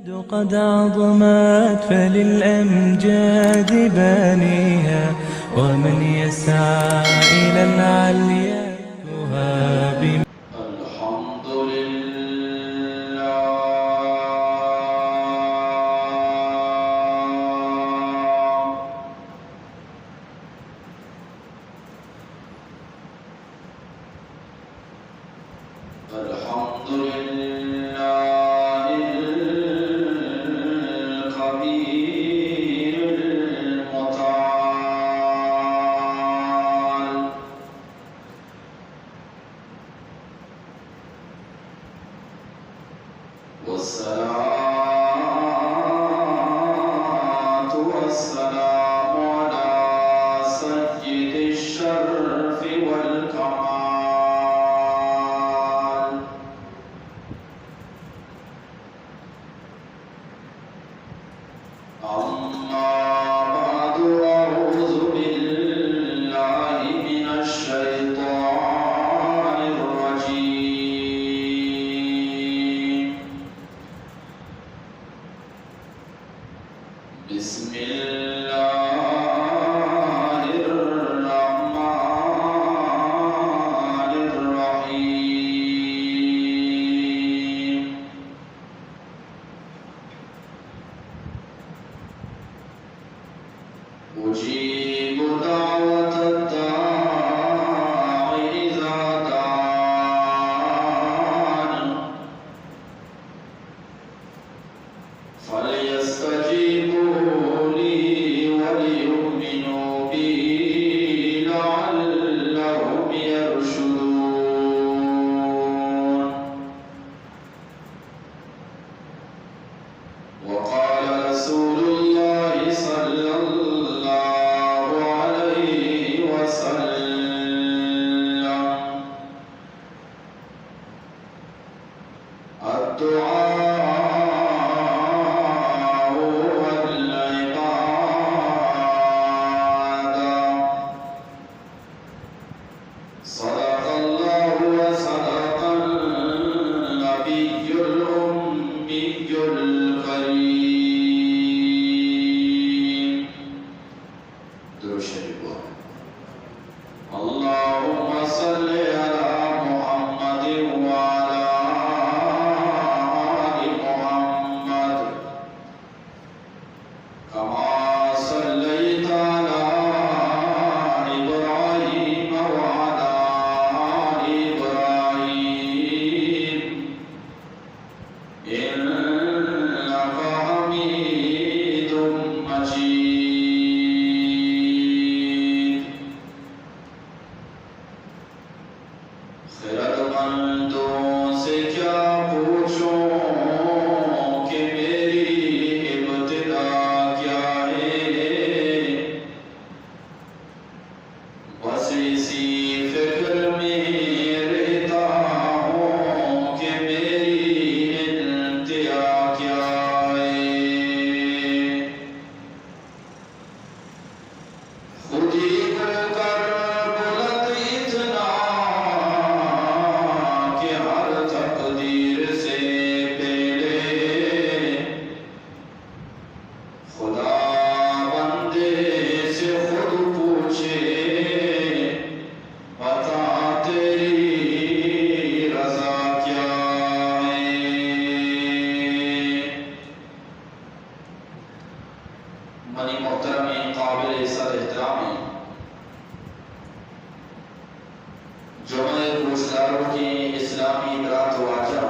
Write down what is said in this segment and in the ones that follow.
قد عظمت فللأمجاد بانيها، ومن يسعى إلى العليا يهاب. الحمد لله الحمد لله الخبير المتعال، والصلاة والسلام على سيد الشرف والكمال. أما بعد، أعوذ بالله من الشيطان الرجيم. بسم الله الرحمن الرحيم. أجيب دعوة الداع إذا دعان، فليستجيبوا لي وليؤمنوا بي لعلهم يرشدون. وقال رسول الله صلى الله عليه وسلم: الدعاء والعبادة. صدق الله وصدق النبي الأمي الكريم. درود شریف پڑھو. اللهم صل على محمد وعلى آل محمد كما صليت على إبراهيم وعلى آل إبراهيم إنك حميد مجيد. خردمندوں سے کیا پوچھوں کہ میری ابتدا کیا ہے، بس اسی فکر میں رہتا ہوں کہ میری انتہا کیا ہے. خود ہی کر بلند اتنا کہ ہر تقدیر سے پہلے خدا بندے سے خود پوچھے، بتا تیری رضا کیا ہے. منی محترمی قابل عزت احترامی جمعہ گوشتداروں کی اسلامی برات واجہ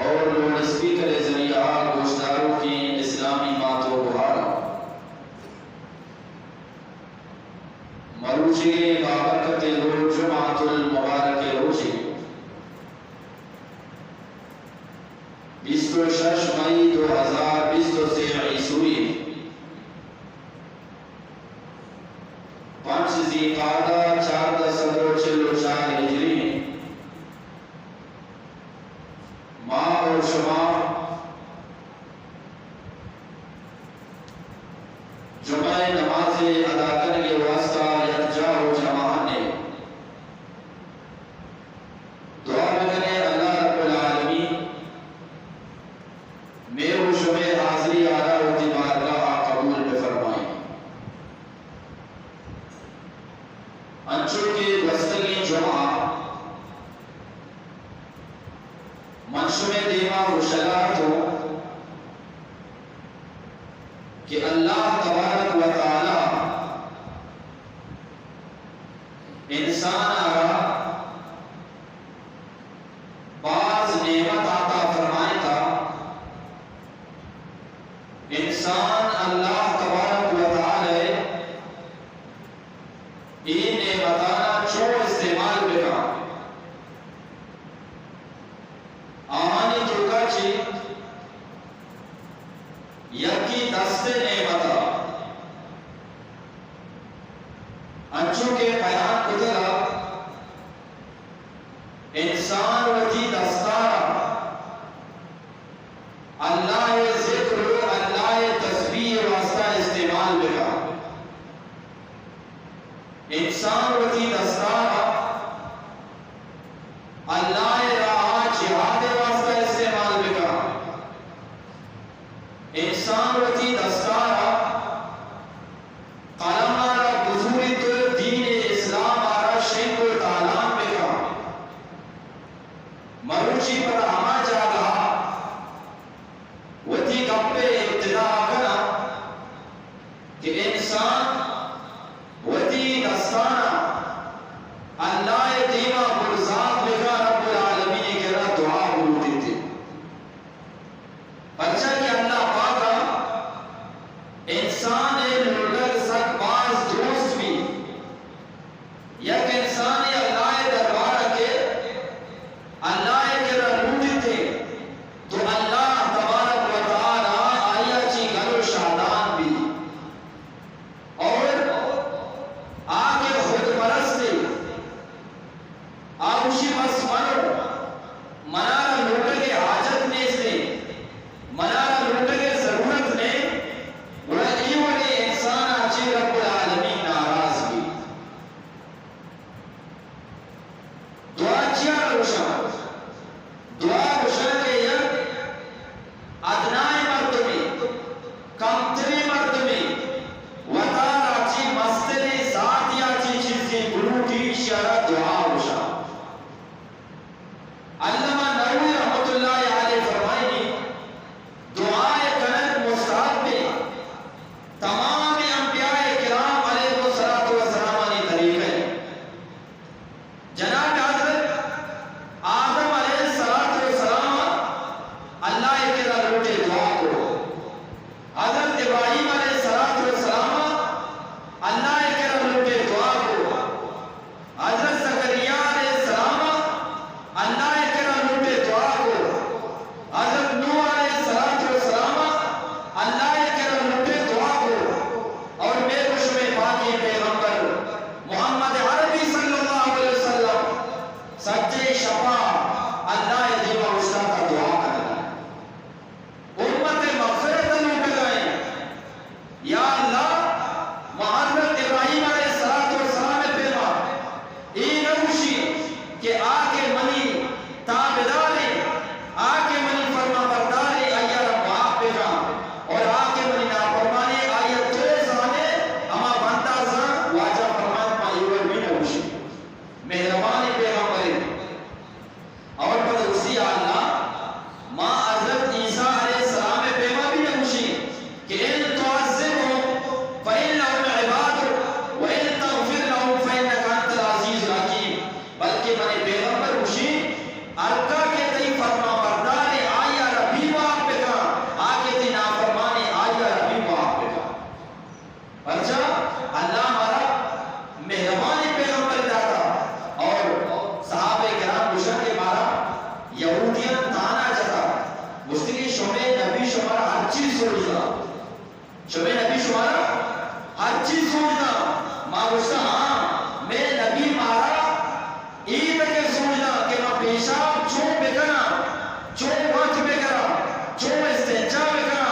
اور لوڈ اسپیکر ذریعہ گوشتداروں کی اسلامی مات و بہارا مروچے بابرکت روز جمعۃ المبارک روزی 26 مئی 2023 عیسوی 5 ذی قعدہ 1444 ہجری ماہ اور شمار جمعہ نماز ادا کرنے کے واسطہ یکجا ہو جماعت نے دعا میں کریں اللہ رب العالمین منشوم دیما و شلاتو کہ اللہ تبارک و تعالی انسان آرا بعض نعمت عطا فرمائے تا انسان اللہ تبارک و تعالی این نعمتانا چو استعمال بکا آہانی چکا چی یکی دست نعمتا انچو کے قیام کتلا انسان وتی دستارا اللہ ذکر اللہ تسبیح واسطہ استعمال بکا انسان وتی دستارا اللہ راہ جہاد واسطہ استعمال بکا انسان وتی دستارا قلم آرہ بزوری تو دین اسلام آرہ شنگ و تعلام بکا مروچی پر ہما جاگا وتی گپے ابتدا کرا کہ انسان وتی دستانا اللہ دیما برزاد بکا رب العالمین کے رہا دعا بولو دیتے پرچہ کہ اللہ پاکا انسان لڑکر سک باز دوست بھی یک انسانی اللہ دربارہ کے اللہ کے رہا تھے تو اللہ تبارک و تعالی آیا چی گھر و شادان بھی اور آگے خود پرستے آوشی بس منو منارا لوٹے کے حاجت میں سے منارا لوٹے کے ضرورت میں وہی وہی انسان آچی رب العالمین ناراض بھی دعا چیا روشن دعا روشن کے یک ادنائی مرد میں کمتری مرد میں وطار آچی مستری ذاتی آچی چیزیں بلوٹی شرع دعا روشن علامہ نووی رحمت اللہ علیہ فرمائیں دعائے کنت مستحب میں تمام انبیاء کرام علیہ السلام طریقے جناب حضرت آدم علیہ السلام اللہ کے لوٹے دعا کو حضرت ابراہیم علیہ السلام اللہ کے لوٹے دعا کو حضرت زکریا علیہ السلام اللہ کے لوٹے دعا کو حضرت نوح علیہ السلام اللہ کے لوٹے دعا کو اور بے رشم پاکی پیغمبر محمد عربی صلی اللہ علیہ وسلم سچے شفا اللہ دیوہ اسلام کا دعا کرنا امت مغفرت لوٹ گئے یا اللہ محمد ابراہیم علیہ السلام پیما این روشی کہ آکے منی تابداری آکے منی فرما برداری آیا رب آپ پیگا اور آکے منی نافرمانی آیا تو زانے اما بندہ زان واجہ فرمان پائیور بھی نوشی مہربانی پیغمبری اور پر اسی اللہ ماں حضرت عیسیٰ علیہ السلام پیما بھی نوشی کہ ان تعذبهم فإنهم عباد وإن تغفر لهم فإنك أنت العزيز الحكيم بلکہ بنے پیغمبر ہوشی ارکا کے تی فرما برداری آیا ربی واپ پکا آگے تی نافرمانی آیا ربی واپ پکا پرچہ اللہ ہمارا مہربانی پیغمبر داتا اور صحابہ کرام گشن کے بارا یہودیاں تانا جتا مستقی شمع نبی شمارا ہر چیز سوچنا شمع نبی شمارا ہر چیز سوچنا ماں گشتا ہاں میں نبی مارا عید کے سوچنا کہ میں پیشاب چون بکنا چون وقت بکنا چون استنجا بکنا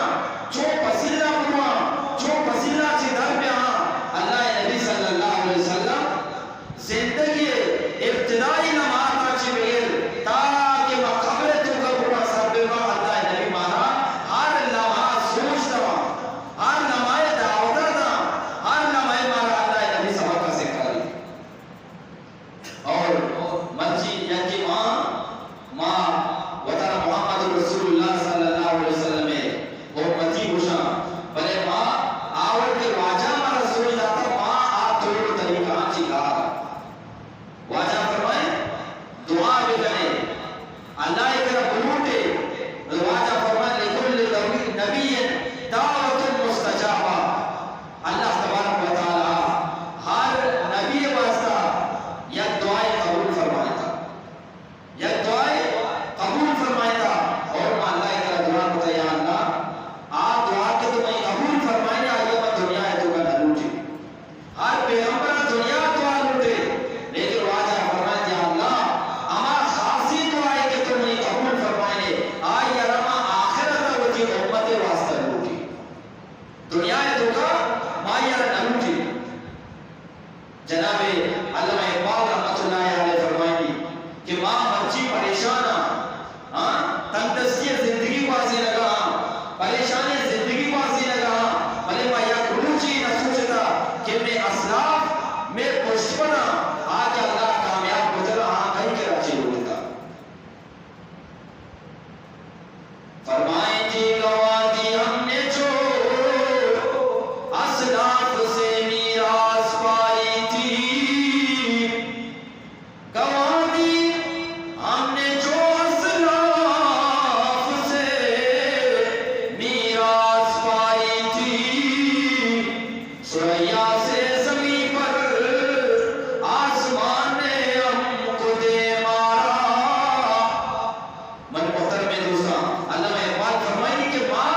چون پسیلہ بنوا چون پسیلہ چی در بیاں اللہ نبی صلی اللہ علیہ وسلم زندگی ابتدائی نماتا چی بیر تاکہ میں قبر تو قبرہ سب بیوا اللہ نبی مارا ہر لمحہ سوچ دوا ہر لمحہ دعوتہ دا ہر لمحہ فرمائیں تھی گوادی ہم نے جو اسلاف سے میراث پائی تھی، گوادی ہم نے جو اسلاف سے میراث پائی تھی، سریا سے زمین پر آسمان نے ہم کو دے مارا۔ من محترم دوستان، علامہ اقبال فرمائیں کہ ماں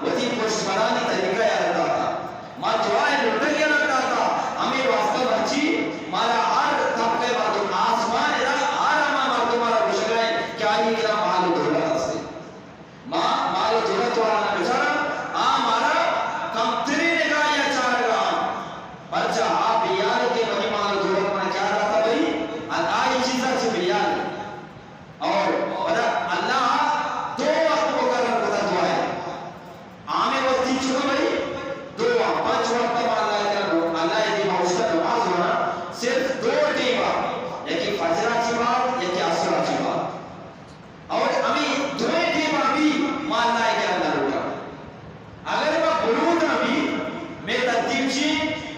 وتی پشتمرانی طریقہ یا رکھتا تھا، ماں دعائیں لٹک یا رکھتا تھا، ہمیں واسطہ بچی مارا ہر طبقے مردم آسمان ہے ہر ہمیں مردم مارا بشکائیں کیا ہی کنا مال و دولت ہستے، ماں مال و دولت والا نہ بچارا مارا کم تری نگاہ یا چار گاہ پرچہ آپ بیال کے بنی مال و دولت میں کیا رہتا بھئی آئی چیزہ سے بیال اور اللہ دو وقت مقرر ہوتا دعا ہے آمیں وقتی چھوڑا بھئی دو وقت پانچ وقت تب اللہ دی موسیقہ نماز ہونا صرف دو ٹیمہ یکی فجرہ چی بات یکی عصرہ چی بات اور ہمیں دوئے ٹیمہ بھی ماننا ہے کہ اللہ روکا اگر میں بلوٹا بھی میں ترتیب چی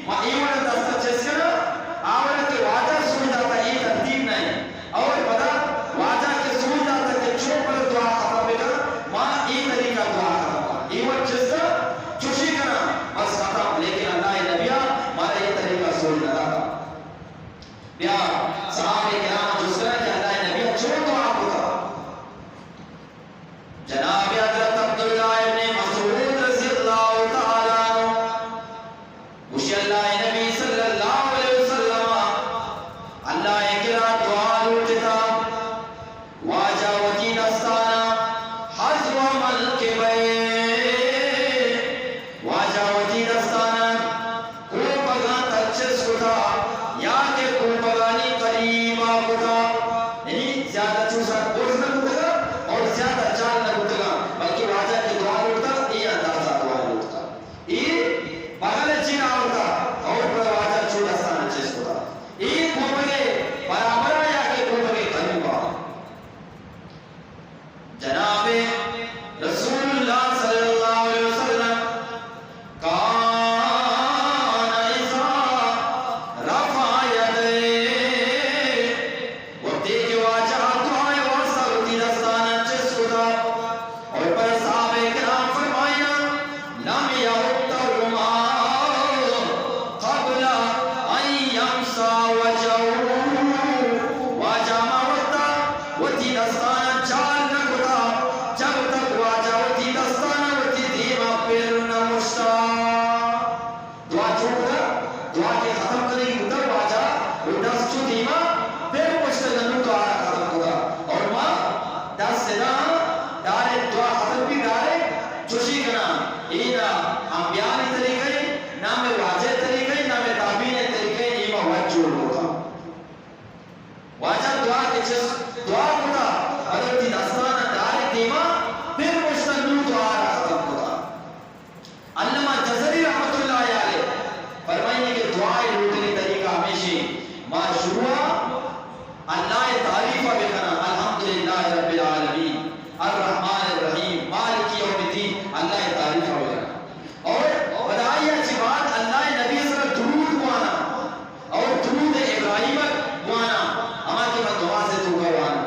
میں ایمان دستا چیسکنا آولا کے واجہ سوئی جاتا یہ ترتیب نہیں اور پتا واجہ کے سوئی جاتا کہ چھوٹ پر دعا ختم بکر ماں ای طریقہ دعا ختم ایمان چیسکا چوشی کنا بس ختم لیکن اللہ نبیہ مارا یہ طریقہ سوئی جاتا تھا بیا صحابہ کرام جس طرح کہ اللہ نبیہ چھوٹ دعا ہوتا جناب حضرت عبداللہ ابن مسعود رضی اللہ تعالیٰ عنہ مجھے اللہ نبی صلی اللہ علیہ وسلم اللہ اکرا دعا لوٹتا واجہ وتی دستانا حضو عمل کے بے واجہ وتی دستانا کو پگا تچس کتا یا کہ کو پگانی قریبا کتا یعنی زیادہ چوسا گوز نہ کتا اور زیادہ چال نہ کتا بلکہ واجہ کی دعا لوٹتا یہ اندازہ دعا لوٹتا یہ بغل چینا ہوتا اور پر واجہ چھوڑ دستانا چیز کتا یہ کو پگے برابرہ یا کہ کو پگے قریبا جناب رسول اللہ صلی اللہ علیہ وسلم کان ایسا رفع یدے وہ دیکھ واجہ دعائے واسطہ ہوتی دستانا چس کتا اور پر صحابہ کرام فرمایا لم یعد الرمال قبل ان یمسا وجہو واجہ ماوتا وتی دستانا چال نہ کتا جب تک واجہ وتی دستانا وتی دیما پیر نہ مشتا دعا چھوڑا دعا کے ختم کرنے کی مدر واجہ وہ دست چھو دیما پیر مشتا ننو دعا ختم کتا اور ماں دست سے نہ دارے دعا ختم بھی دارے چوشی کنا اینا انبیانی طریقے نام واجہ طریقے نام تابین طریقے ایما وجہ ہوتا واجہ دعا کے چیز دعا کتا اگر تی دستانا دارے دیما پھر مشتنو دعا ختم کتا علامہ جزری رحمت اللہ علیہ فرمائیں کہ دعائے لوٹنے طریقہ ہمیشہ ماشروع اللہ تعریفہ بکنا الحمدللہ رب العالمین الرحمن الرحیم مالک یوم الدین اللہ تعریفہ بکنا اور بدائیہ چی بات اللہ نبی صلی اللہ علیہ وسلم درود گوانا اور درود ابراہیم گوانا ہمارے میں دعا سے تو کروانا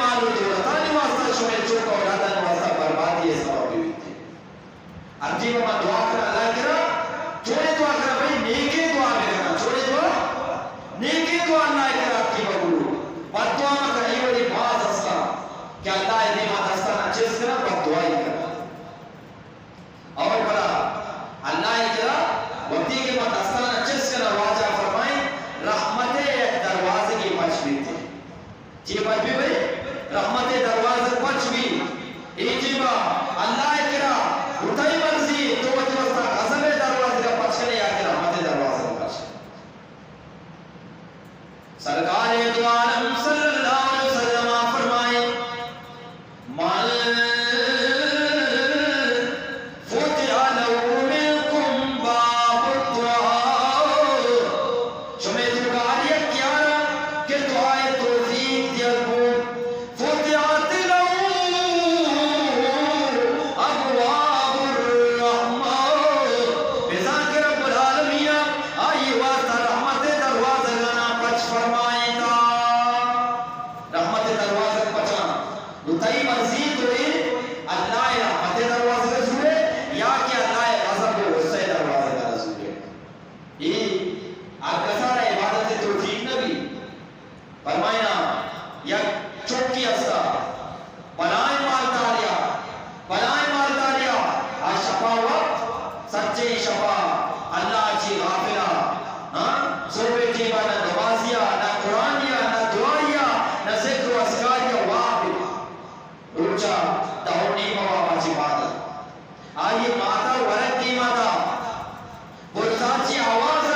مال و دولتانی واسطہ شمیر چوک اولادان واسطہ بربادی سبب ہوئی تھی عجیب میں دعا کر اللہ کرا چھوڑے دعا کرا بھئی نیکی دعا میں کرا چھوڑے دعا نیکی دعا اللہ کرا کی بگو بد دعا میں کہیں ولی باز ہستا کہ اللہ دیمات ہستا نچیز کرا بد دعا ہی کرا اور بڑا اللہ کرا وقتی کے بعد ہستا نچیز کرا واجہ فرمائیں رحمت ایک دروازے کی پچ بھی تھی جی پچ بھی بھئی رحمت دروازے پچ بھی ایجیبا اللہ کرا اٹھائی مرضی تو وجہ وستا غزب دروازے کا پچ کرے یا کہ رحمت دروازے کا پچ سرکار دو عالم صلی اللہ علیہ وسلم فرمائے مال فتح لہو منکم باب الدعا شمیں دعالیت کیا رہا کہ دعائے توفیق دیا کو فتحت لہو ابواب الرحمہ بذاکر رب العالمین آئی واسطہ رحمت دروازہ لنا پچ فرمائے تا رحمت دروازہ پچانا اتائی مرزید ہوئی اللہ رحمت دروازہ کا سورے یا کہ اللہ غضب و غصہ دروازہ کا سورے یہ آگسار عبادت توفیق نبی فرمائنا یا چوکی استا بلائیں مالداریا شفا وقت سچے شفا اللہ جی غافلہ صوبے جیبا نہ نمازیا نہ قرآنیا نہ دعائیا نہ ذکر و اسکاریا وابل روچا دہونی موابا جی بادت آئیے ماتا ورد دی ماتا بلتاچی آواز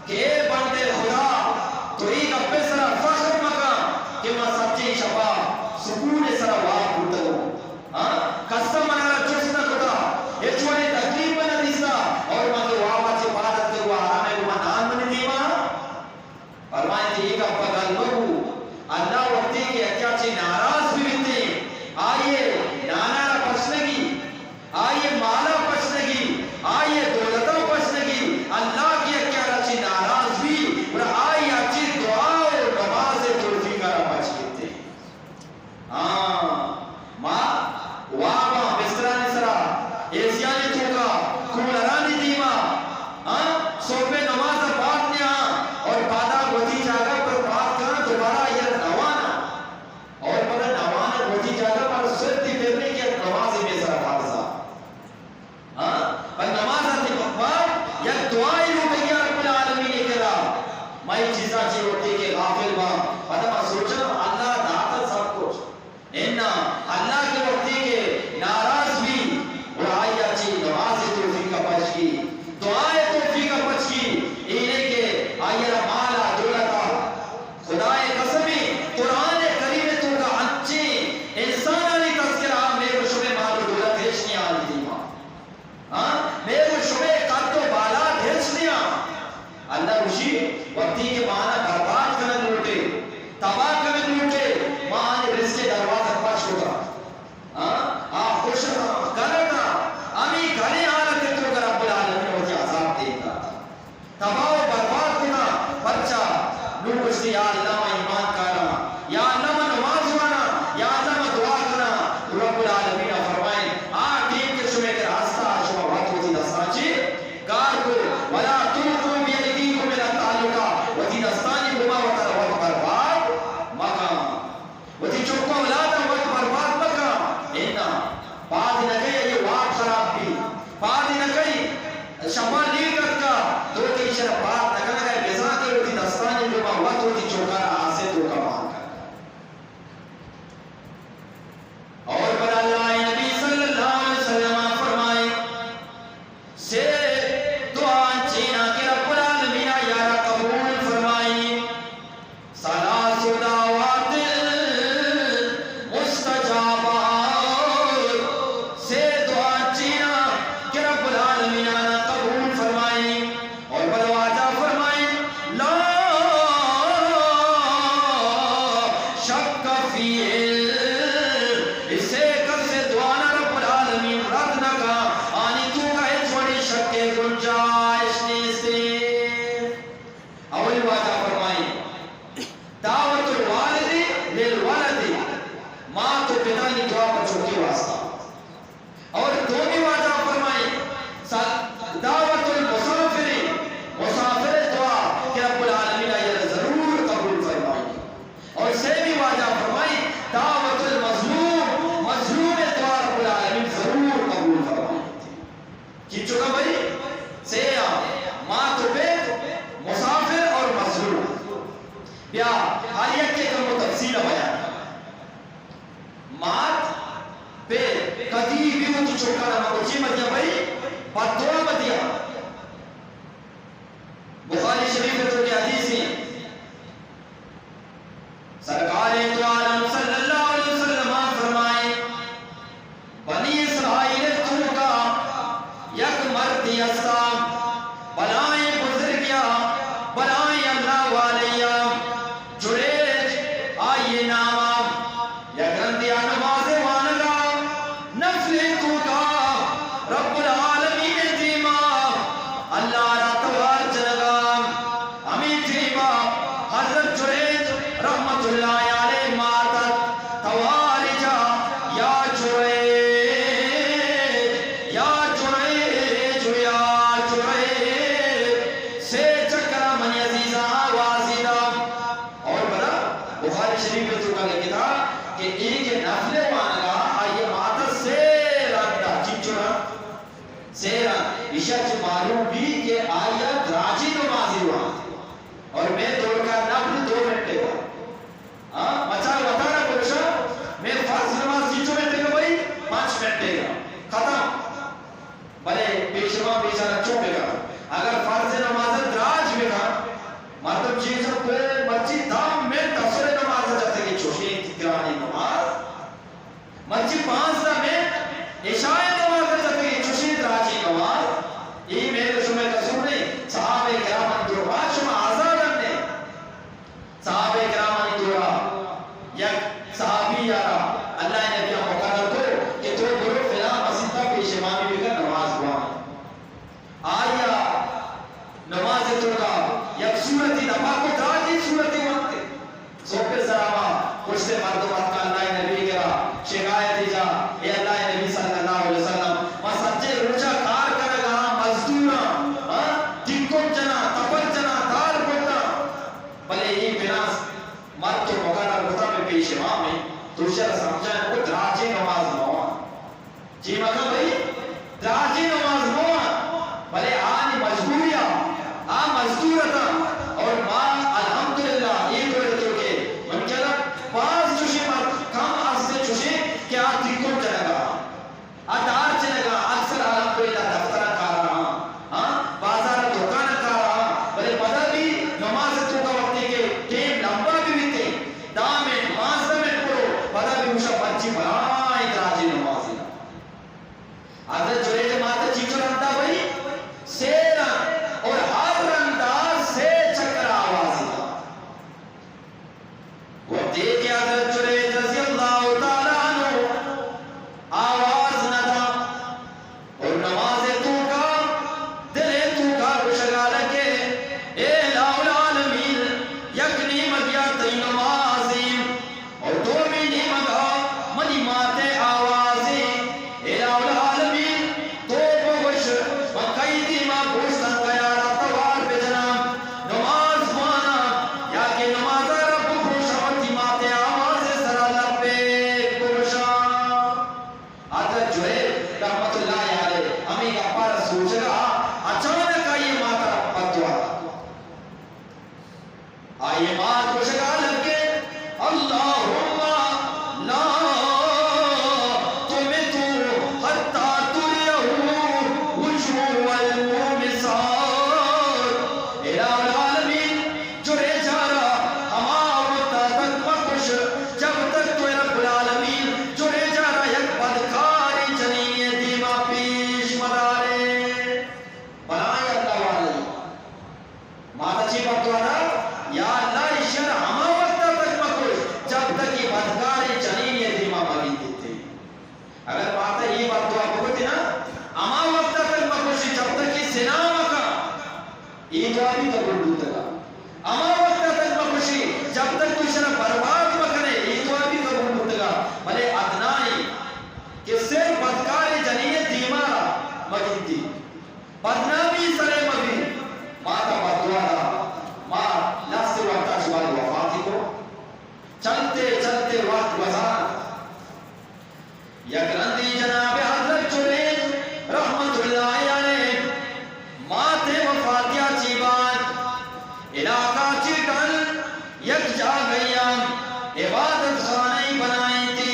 کہ اے بندے خدا تو ایک اپنے سرا فخر مکان کہ میں سچے شفا سکون سرا واب بھوٹا ہوں قسم منارا چوسنا کتا یہ چھوڑے تکلیف میں نہ دیسا اور مگر وابا چی بادت کے وہ آرامے کو منان منی دیما فرمائیں تھی ایک اپا گل بگو اللہ وقتی کہ اکیا چی ناراض بھی بیتے آئیے نانارا پچھنگی آئیے مالا پچھنگی آئیے دولتا پچھنگی اللہ کی اکیا رچی ناراض بھی اور آئی اچھی دعا اور نماز توفیق را پچھ گیتے ماں وابا بسترہ نسرا ایسیانی توکا کولرانی دیما صوبے نماز بات نیا اور بادا گوتی جاگا پر بات کرنا دوبارہ یہ نوانا اور پر نوانا گوتی جاگا پر سرتی پھرنے کی نماز میں سرا فارزا پر نماز آتی بخبار یا دعائی رو بگیا رب العالمین نے کرا مائی چیزا چی ہوتی کہ غافل با پتا سوچا اللہ داتا سب کچھ انہا اللہ کے وقتی کے ناراض بھی اور آئی اچھی نماز توفیق کا پچ کی دعائے توفیق کا پچ کی انہیں کے آئی را مالا دولتا خدای قسمی قرآن کریم تو کا اچھی انسانانی تذکرہ میرے شبہ مال و دولت بھیجنی آلی دیما میرے شبہ قد و بالا بھیجنی اللہ رشی وقتی کے معنی برباد کرنے لوٹے تباہ کرنے لوٹے معنی رزق دروازہ پاش ہوتا خوش کرتا امی گھنے حالت تو کر رب العالمین ہوتی عذاب دیتا تباہ و برباد کرنا بچہ نوش دی یا اللہ میں ایمان کرنا یا اللہ میں نماز وانا یا اللہ میں دعا کرنا رب العالمین فرمائیں ٹیم کے شمع کے راستہ شمع بات ہوتی دستانچی کار کو ولا تلقوا بیدیکم من التعلق وتی دستانی گما وتر وقت برباد مقام وتی چوکا اولادا وقت برباد مقام اینا بعد نہ گئی یہ واق خراب بھی بعد نہ گئی شفا لیکت کا دو کی شرف بات نہ کرنا گئے بیزا کے وتی دستانی گما وقت ہوتی چوکا رہا سے دو کا مان کر اور پر اللہ نبی صلی اللہ علیہ وسلم فرمائے سے دعا چینا کہ رب العالمین یارا قبول فرمائی سلاس دعوات مستجابہ سے دعا چینا کہ رب العالمین قبول فرمائی مات پہ کدی بھی وہ تو چوکا نہ مکوچی مدیا بھائی پتوہ مدیا بخاری شریف میں تو کیا حدیث ہے سرکار تو عالم صلی اللہ علیہ وسلم فرمائے بنی اسرائیل تو کا یک مرد اسلام بلائیں گزر گیا بلائیں اللہ والیہ جریج آئیے نام یا گرندیا نماز وانگا نفل تو کا رب العالمین دیما اللہ را توار جنگا ہمیں دیما حضرت جریج رحمت اللہ علیہ ماتت تواری جا یا جریج یا جریج یا جریج سے چکرہ من عزیزہ وازیدہ اور بڑا بخاری شریف میں تو کہا لکھتا کہ ایک نفل وانگا آئیے ماتت سے رکھتا چچڑا سے رکھتا عشاء چھ معلوم بھی کہ آئیہ دراجی نمازی ہوا اور میں دوڑ کا نفل 2 منٹے گا مچا بتانا پوچھا میں فرض نماز 3 منٹے گا بھائی 5 منٹے گا ختم بلے پیشوا بیچارہ چوپے گا اگر فرض نماز دراج میں گا مطلب چیزوں پہ مچی دام میں تفسر نماز جاتے گی چھوٹی تکرانی نماز مچی 5 میں عشاء نماز جاتے گی چھوٹی دراجی نماز یہ میرے شمع قصور نہیں صحابہ کرام اندروا شمع آزادن نے صحابہ کرام اندروا یک صحابی یارا اللہ نبی مقرر کو کہ تو برو فلاں مسجدہ پیش امامی بھی کر نماز ہوا آیا نماز تو کا یک صورتی نماز کو دراجی صورتی وقت سوپر سرامہ کچھ سے مردمات کا اللہ نبی کرا شکایت جا اے اللہ نبی صلی اللہ علیہ وسلم ما سچے روچہ کار کرے گا مزدورا ٹکٹ جنا تپر جنا دار پڑتا بلے یہ بناس مرد تو مقرر ہوتا میں پیش امام میں تو شرح سمجھائیں کو دراجی نماز نوا جی مکہ بھئی دراجی نماز نوا بلے آنی مجبوریا مزدورتا اور ماں الحمدللہ یہ کوئی تو کہ من کہتا پاس چوشی مرد کم آس سے چوشی کیا ٹکٹ جنے گا ادار چنے گا اکثر الحمدللہ دفترہ کار رہا بازار دکانہ کار رہا بلے پتہ بھی نماز تو کا وقتی کے ٹیم لمبا بھی بیتے دامن 5 منٹ پڑھو پتہ بھی مشا بچی بڑھائی دراجی نمازی حضرت جریج ماتا چیچو رہتا بھئی سیرا اور ہر رندہ سے چکر آوازی وہ دیکھ حضرت جریج رضی اللہ تعالیٰ عنہ آواز نہ تھا اور نماز تو کا دل تو کا بشگا لگے اے لاؤ العالمین یکنی مگیا تی نمازی اور دو بھی نہیں مگا منی ماتے آوازی اے لاؤ العالمین تو بوش مکئی دیما بوشتن قیارا توار پہ جنام نماز مانا یا کہ نماز رب بوشا وقتی ماتے آواز سر اللہ پہ بوشا حضرت جو ہے رحمت اللہ علیہ ہمیں کا پارا سوچ رہا اچانک آئیے ماتا پتوا آئیے مات کو شکا لگے اللہم لا تمہیں تو حتی تریہو وجوہ المومسات الہ العالمین جو رہ جارا ہما وقتا تک مکش جب تک تو رب العالمین جو رہ جارا یک بدکاری جنی دیما پیش مدارے بنائی اللہ والی ماتا چی پتوانا یا اللہ اشیار ہما وقتا تک مکش جب تک یہ بدکاری جنی دیما مگی دیتے اگر ماتا یہ پتوا بکتی نا ہما وقتا تک مکش جب تک یہ سنا مکا یہ جوابی قبول دوتا گا ہما وقتا تک مکشی جب تک تو اشیار برباد مکنے یہ جوابی قبول دوتا گا بلے ادنائی کہ صرف بدکاری جنی دیما مگی دی بدنامی سرے مگی ماتا پتوانا ماں لفظ وقتا شوال وفاتی کو چلتے چلتے وقت گزار یک رندی جناب حضرت جریج رحمت اللہ علیہ ماتے وفاتیہ چیبان علاقہ چیٹن یک جا گئیاں عبادت خانہ بنائی تھی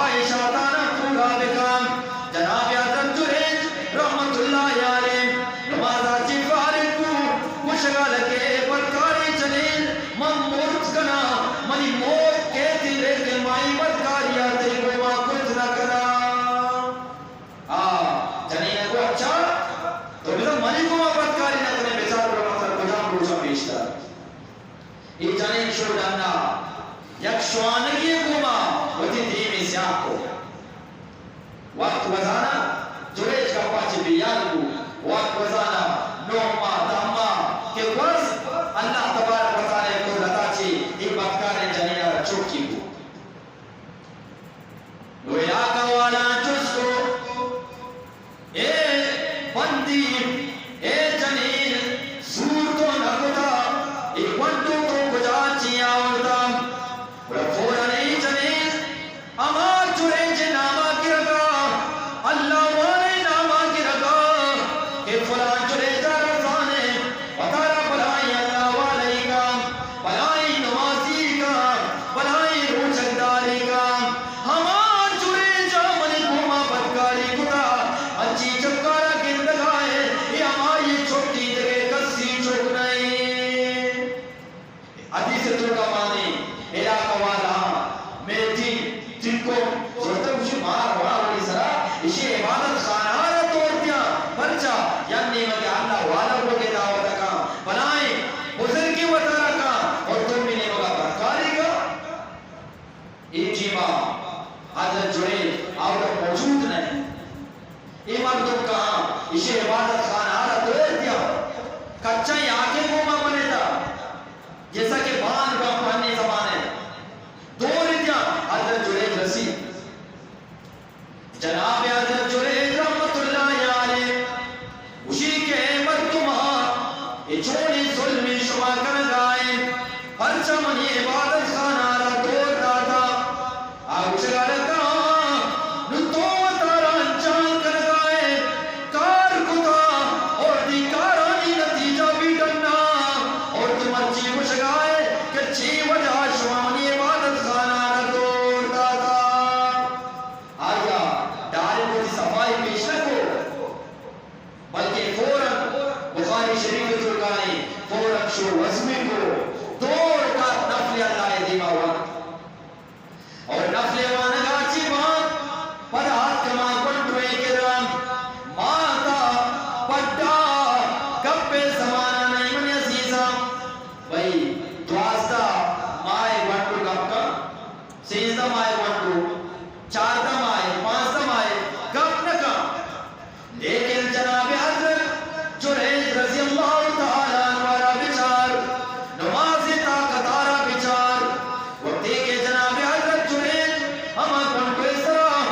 خواہشاتانہ پورا بکام جناب حضرت جریج رحمت اللہ علیہ نمازا چی فارغ کو مشغل کے بدکاری چلین من مرد کنا منی موت کہتی لیکن مائی بدکاری آتے کوئی ماں کچھ نہ کرا جنین کو اچھا تو بھی تو منی کو ماں بدکاری نہ کرنے بیچار پر مطلب کجام روچا پیشتا یہ جنین شو ڈانا یک شوانگی گوما وتی دیمی سیاہ کو وقت وزانا جریج کا پاچی بیان کو وقت وزانا نوما داما کہ ورز اللہ تبارک و تعالی کو لتا چی ایک بدکار جنین چوکی کو نو علاقہ والا جس کو اے بندی اے جنین سور تو نکتا اے بندو تو کجا چی آورتا فورا نہیں جنین امار جریج نامہ کی رکھا اللہ والے نامہ کی رکھا کہ فلان جریج رضانے بطارا بلائی اللہ والے کا بلائی نوازی کا بلائی روچکداری کا ہمار جریج منی گھوما بدکاری کتا اچھی چکارا گندگائے یہ ہماری چھوٹی جگہ کسی چھوٹ نہیں حدیث ترکا مانی علاقہ والا میری جن کو ضرورت مجھے مار بڑا بڑی سرا اسے عبادت خانہ توڑ دیا پرچا یعنی میں اللہ والا کو کے دعوت کا بنائیں بزرگی وطارہ کا اور تم بھی نہیں مگا برکاری کا ایک جیمہ حضرت جڑے آورا موجود نہیں یہ مردم کہاں اسے عبادت خانہ توڑ دیا کچھا ہی آگے گوما بنے تھا جیسا کہ بان کا پہننے زمانے دور دیا حضرت جریج رسید جناب حضرت جریج رحمت اللہ علیہ اسی کے مردمان یہ چھوڑی ظلمی شما کر گائے پرچہ منی عبادت خانہ را دور دادا آگ شگار کہاں نتو تارا انجان کر گائے کار کتا اور دی کارانی نتیجہ بھی ڈننا اور تم اچھی مشگائے کہ چھی وجہ شمانی عبادت خانہ را دور دادا آیا ڈارے کو دی صفائی پیش نکو بلکہ فوراں بخاری شریف ترکانی فوراں شو وزمی کو دور کا نفل اللہ دیما وقت اور نفل وانگا چی بات پر ہاتھ کما کنٹوے کے درام ماتا پڑا گپے زمانہ نہیں منی عزیزہ بھئی دوازدہ مائے گھنٹو گپ کا سیزدہ مائے گھنٹو چاردہ مائے پانچدہ مائے گپ نکا لیکن جناب حضرت جریج رضی اللہ تعالیٰ عنوارا بچار نمازی طاقتارا بچار وقتی کے جناب حضرت جریج ہمیں گھنٹو اس طرح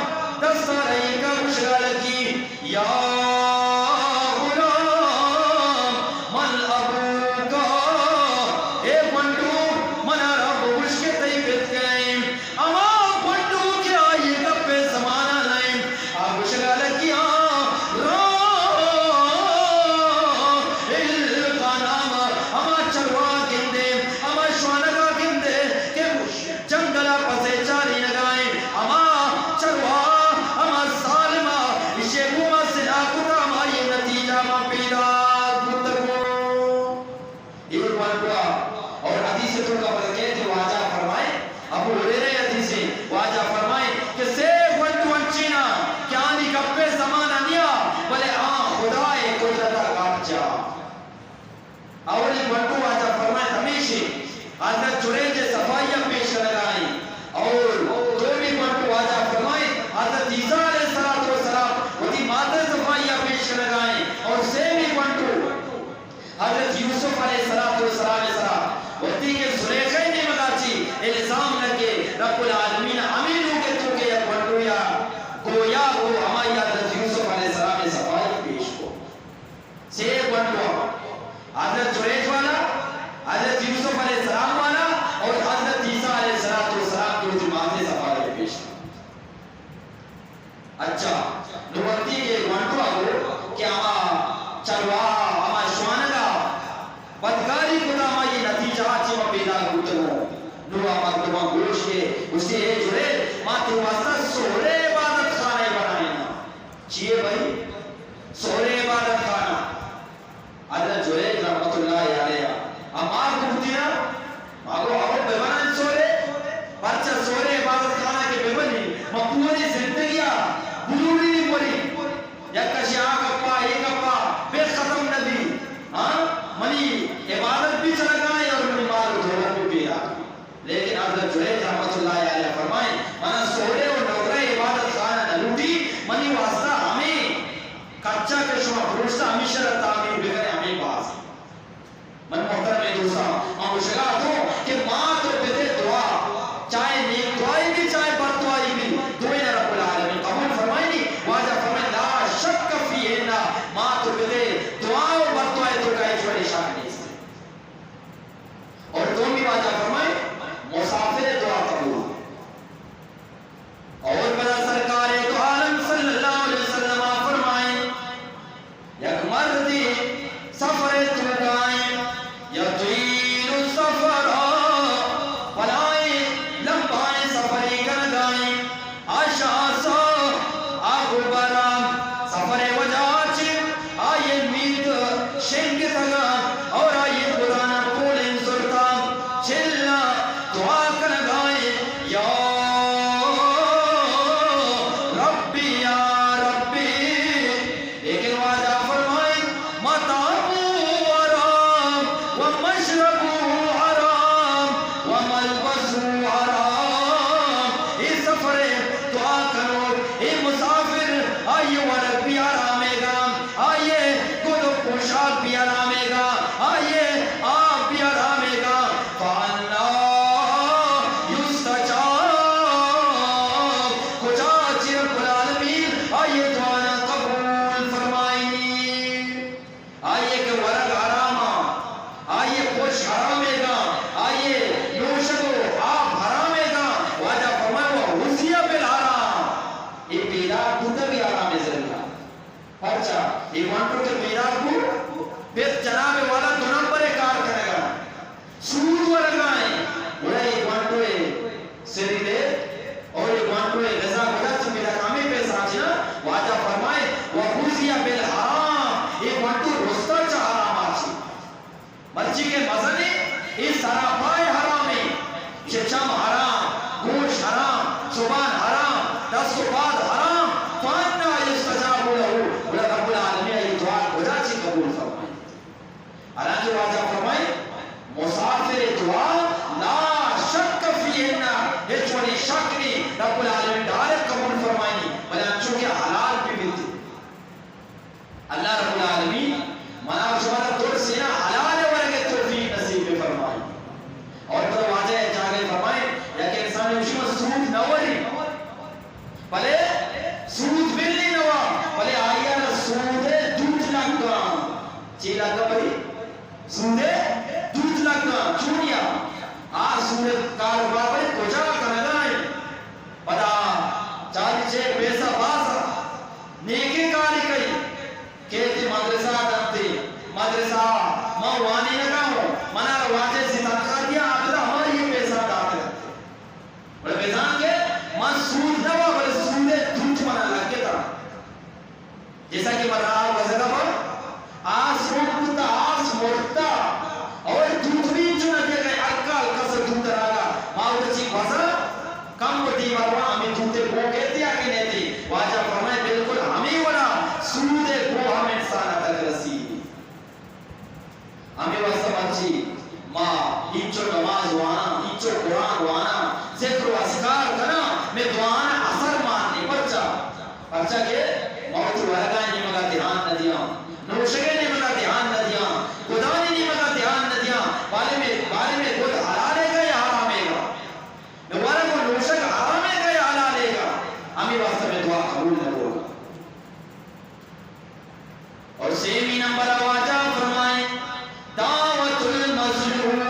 دستہ رہی کا مشغل کی یا حضرت جریج صفائیہ پیش لگائیں اور جو بھی منٹو آجا فرمائیں حضرت عیسیٰ علیہ السلام وہ دی مادر صفائیہ پیش لگائیں اور سیمی منٹو حضرت یوسف علیہ السلام وہ دی کے سلیخیں نے مگاچی الزام لگے رب العالمین امینوں کے تو کہ یک منٹو یا گویا کو ہماری حضرت یوسف علیہ السلام صفائیہ پیش کو سیب منٹو حضرت جریج والا حضرت یوسف علیہ السلام والا اور حضرت عیسیٰ علیہ السلام کی جماعت صفائیہ پیش اچھا نوکتی کے گھنٹو آگو کہ ہما چلوا ہما شوانگا بدکاری کتا ہما یہ نتیجہ آچی میں پیدا ہوتا ہوں نوہ مردمان گوش کے اسے جڑے ماں تو واسطہ سو ایک وانٹو کے میرا کو پھر جناب والا دو نمبر کار کرے گا سود ورگائیں بڑا ایک وانٹو سری دے اور ایک وانٹو غذا بڑا چھ میرا کامی پیسا چھنا واجہ فرمائے وَخُوزِيَ بِالْحَرَامِ ایک وانٹو رستا چھ حرام آچھی مرچی کے مزنے اس سراپائے حرامی شچم حرام گوش حرام زبان حرام دست و بعد حرام فَأَنَّا يُسْتَجَابُ لَهُ بڑا رب العالمین یہ دعا بڑا چھ قبول فرمائے حالانکہ واجہ فرمائے مسافر دعا لا شک فیہنا ہچوڑی شک نہیں رب العالمین ڈائریکٹ قبول فرمائنی بلان چونکہ حلال بھی ملتی اللہ رب العالمین منا شمارا دور سینا حلال ورگے توفیق نصیب میں فرمائی اور پر واجہ جاگے فرمائے یا کہ انسان اسی میں سود نوری بلے سود ملنی نوا بلے آئیا نا سود دودھ لگا چی لگا بھئی سود دودھ لگا چونیا سود کاروبار بھئی کجا کنگائیں پدا چالی چھے پیسہ باسا نیکی کاری کئی کہتی مدرسہ دنتی مدرسہ موانی نگاہو منا رواجے ستاکا دیا آبدا ہمارا یہ پیسہ داتے بڑے پیسان کے من سود نوا بڑے سود دودھ منا لگے تا جیسا کہ مرار وزرہ پر آس روکتا آس مورتا اور دودھ بھی چنا دیا گئے اکال کسر دودھ راگا ماں چی وزرہ کم ہوتی مروا ہمیں دودھے بو کہتی آگے نہیں تھی واجہ فرمائے بالکل ہمیں وڑا سود کو ہم انسان تک رسی ہمیں وہ سمجھی ماں ہیچو نماز وانا ہیچو قرآن وانا ذکر و اذکار کرنا میں دعانا اثر ماننے پرچا کہ موت ورگائی نہیں مگا دھیان نہ دیا نوشگے نہیں مگا دھیان نہ دیا خدانی نہیں مگا دھیان نہ دیا بارے میں خود حلالے گا یا حرامے گا نوارا کو نوشگ حرامے گا یا حلالے گا ہمیں واسطہ میں دعا قبول نہ ہوگا اور سیمی نمبر آواجہ فرمائیں دعوت المظلوم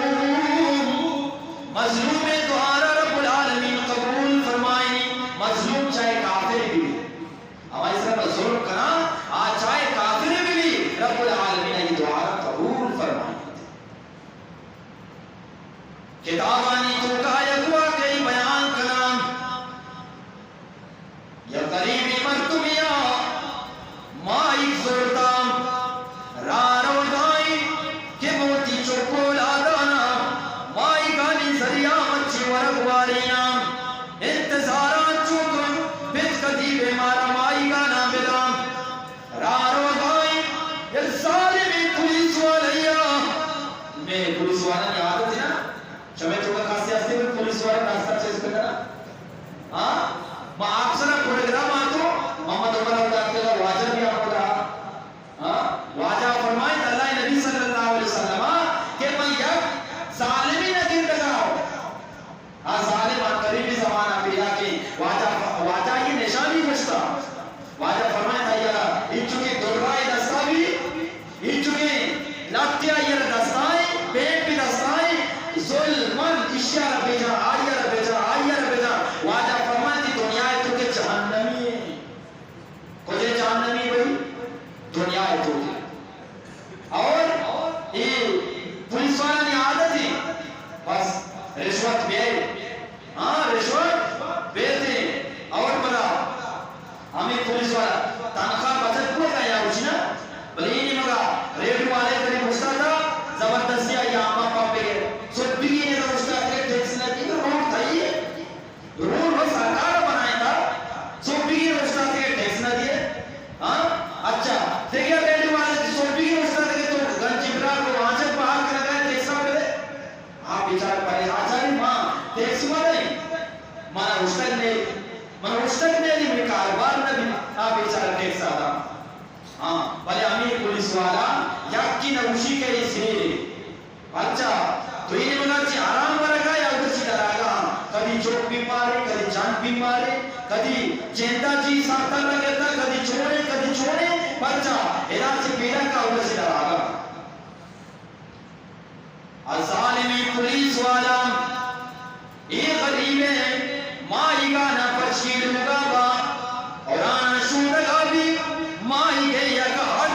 مظلوم دعارہ رب العالمین قبول فرمائیں مظلوم چاہے کافر بھی ہماری سر ظلم کرنا آج چاہے کافر بھی رب العالمین یہ دعارہ قبول فرمائیں کتابانی تو کہا یکوا کئی بیان کرنا یا قریبی مرتبیہ مائی زورتا رارو دائی کہ موتی چوکو لادانا مائی گانی ذریعہ مچی ورگواریاں انتظارات چوکن بیت قدیب مارا مائی گانا بلا رارو دائی یہ ظالمی پولیس والیا میں پولیس والا نہیں آتا تھی نا شمیں چوکا کاسی آستے میں پولیس والا ناستہ چیز کرنا ماں آپ سنا پروگرام آتو محمد عمر اولاد کے لئے واجہ بھی آپ کو رہا واجہ فرمائے اللہ نبی صلی اللہ علیہ وسلم کہ میں یک ظالمی نگیر لگاؤ ظالم قریبی زمانہ پیدا کی واجہ یہ نشانی مجھتا واجہ فرمائے تھا یہ چونکہ درائی دستا بھی یہ چونکہ لگتیا یہ دستائیں پیٹ بھی دستائیں ظلمن اشیاء ربیجا آئیہ ربیجا واجہ فرمائے تھی دنیا ہے تو کہ جہنمی ہے کجھے جہنمی بھئی دنیا ہے تو کہ اور یہ پولیس والا نہیں عادت ہی بس رشوت بے رشوت بیتے اور بلا ہمیں پولیس والا تنخواہ بچت کوئی گا یا کچھ نا بلی نہیں مگا ریڈ والے کری پوچھتا تھا زبردستی آئی آمہ پاپے گئے سوٹ بھی نہیں تھا پوچھتا کہ ٹیکس نہ کی تو روڈ تھا یہ روڈ وہ سرکار بنائے تھا سوٹ بھی نہیں پوچھتا کہ ٹیکس نہ دیئے اچھا دیکھئے ریڈ والے سوٹ بھی نہیں پوچھتا کہ تو گنج ابرار کو وہاں سے باہر کے لگائے ٹیکس نہ پہ دے بیچار پہلے آچاری ماں ٹیکس ہوا نہیں مانا اشتک نہیں میں کاروبار نہ بھی بیچار ٹیکس آتا بلے امیر پولیس والا یکی نوشی کے اس لیے اچھا تو یہ نہیں بنا چی آرام ورگا یا ادھر چی دراغا کدی چوک بھی مارے کدی جان بھی مارے کدی چینتا جی ساکتا لگتا کدی چھوڑے بچہ ایرا سے پیڑا کا ادھر چی دراغا ظالمی پولیس والا ایک غریب ہے مائی گانا پچھیل مگا با اور آنا شوڑگا بھی مائی گیا کہ ہر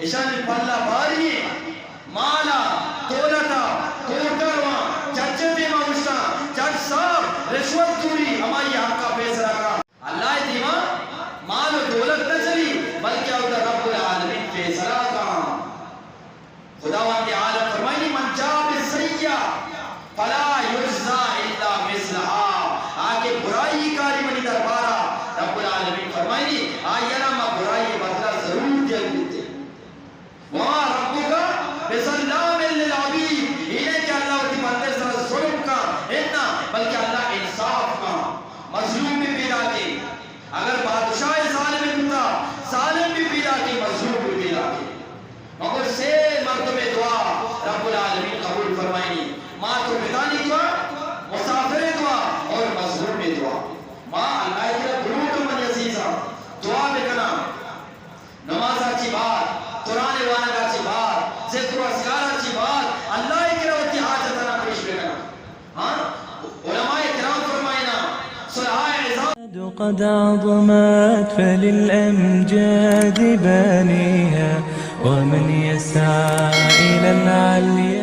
اشان پلا باری مالا دولتا کوٹروا چچتے موشا چچ صاحب رشوت دوری ہماری حق کا فیصلہ کا اللہ دیما مال و دولت نہ چلی بلکہ ادھر رب العالمین فیصلہ کا خداوند عالم فرمائی من جاء بالسیئۃ فلا یجزا الا مثلها آگے برائی کاری منی دربارہ رب العالمین فرمائی آئینا ما برائی بدلہ ضرور دیا دیتے وہاں ربو کا بسلام للعبید انہیں کہ اللہ ہوتی بندے سر ظلم کا اتنا بلکہ اللہ انصاف کا مظلوم بھی پیدا کی اگر بادشاہ ظالم ہوتا ظالم بھی پیدا کی مظلوم بھی پیدا کی مگر سے مرتبہ دعا رب العالمین قبول فرمائنی ماں تو پتانی دعا مسافر دعا اور مظلوم دعا ماں اللہ کے بروت من عزیزہ دعا بکنا نماز اچھی بات قرآن وانا اچھی بات ذکر و اذکار اچھی بات اللہ کے روتی حاجتنا پیش بکنا ہاں علماء کرام فرمائنا صلحاء عظام قد عظمت فللأمجاد بانيها ومن يسعى إلى العليا